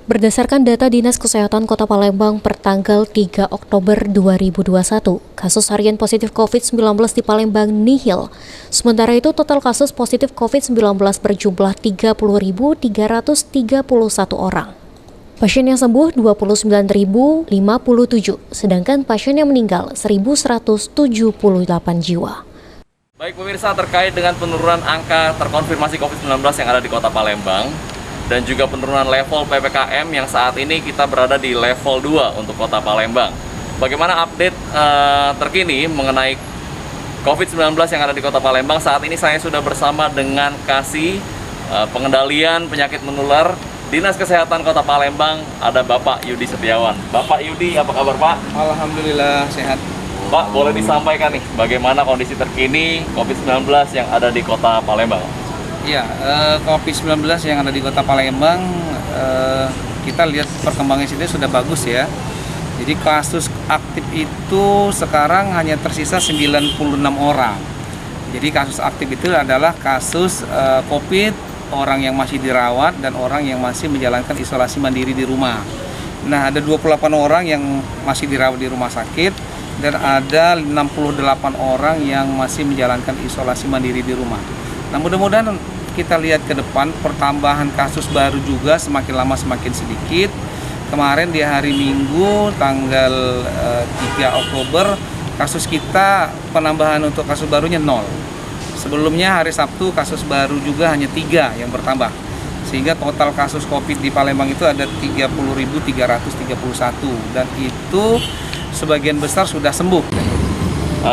Berdasarkan data Dinas Kesehatan Kota Palembang per tanggal 3 Oktober 2021, kasus harian positif COVID-19 di Palembang nihil. Sementara itu, total kasus positif COVID-19 berjumlah 30.331 orang. Pasien yang sembuh 29.057, sedangkan pasien yang meninggal 1.178 jiwa. Baik pemirsa, terkait dengan penurunan angka terkonfirmasi COVID-19 yang ada di Kota Palembang, dan juga penurunan level PPKM yang saat ini kita berada di level 2 untuk Kota Palembang. Bagaimana update terkini mengenai COVID-19 yang ada di Kota Palembang? Saat ini saya sudah bersama dengan Kasih Pengendalian Penyakit Menular Dinas Kesehatan Kota Palembang, ada Bapak Yudi Setiawan. Bapak Yudi, apa kabar Pak? Alhamdulillah sehat. Pak, boleh disampaikan nih bagaimana kondisi terkini COVID-19 yang ada di Kota Palembang? Ya, COVID-19 yang ada di Kota Palembang, kita lihat perkembangan sini sudah bagus ya. Jadi kasus aktif itu sekarang hanya tersisa 96 orang. Jadi kasus aktif itu adalah kasus COVID, orang yang masih dirawat dan orang yang masih menjalankan isolasi mandiri di rumah. Nah, ada 28 orang yang masih dirawat di rumah sakit dan ada 68 orang yang masih menjalankan isolasi mandiri di rumah. Nah, mudah-mudahan kita lihat ke depan pertambahan kasus baru juga semakin lama semakin sedikit. Kemarin di hari Minggu tanggal 3 Oktober kasus kita penambahan untuk kasus barunya 0. Sebelumnya hari Sabtu kasus baru juga hanya 3 yang bertambah. Sehingga total kasus COVID di Palembang itu ada 30.331 dan itu sebagian besar sudah sembuh.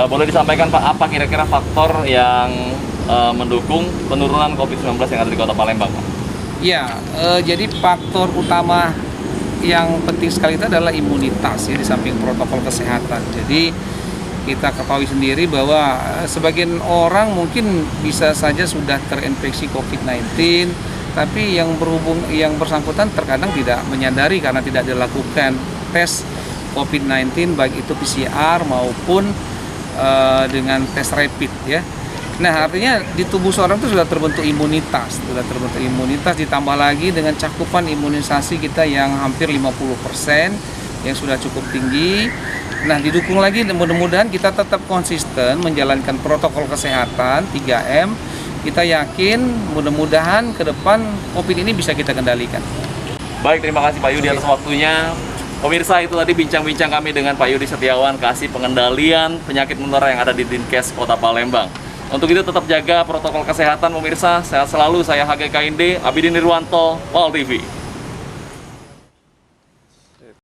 Boleh disampaikan Pak, apa kira-kira faktor yang mendukung penurunan COVID-19 yang ada di Kota Palembang, Pak? Ya, jadi faktor utama yang penting sekali itu adalah imunitas ya, di samping protokol kesehatan. Jadi kita ketahui sendiri bahwa sebagian orang mungkin bisa saja sudah terinfeksi COVID-19, tapi yang bersangkutan terkadang tidak menyadari karena tidak dilakukan tes COVID-19 baik itu PCR maupun dengan tes rapid ya. Nah, artinya di tubuh seorang itu sudah terbentuk imunitas, ditambah lagi dengan cakupan imunisasi kita yang hampir 50% yang sudah cukup tinggi. Nah, didukung lagi mudah-mudahan kita tetap konsisten menjalankan protokol kesehatan 3M. Kita yakin mudah-mudahan ke depan COVID ini bisa kita kendalikan. Baik, terima kasih Pak Yudi atas waktunya. Pemirsa, itu tadi bincang-bincang kami dengan Pak Yudi Setiawan, Kasih Pengendalian Penyakit Menular yang ada di Dinkes Kota Palembang. Untuk itu tetap jaga protokol kesehatan pemirsa. Sehat selalu, saya HGKIND, Abidin Nirwanto, PAL TV.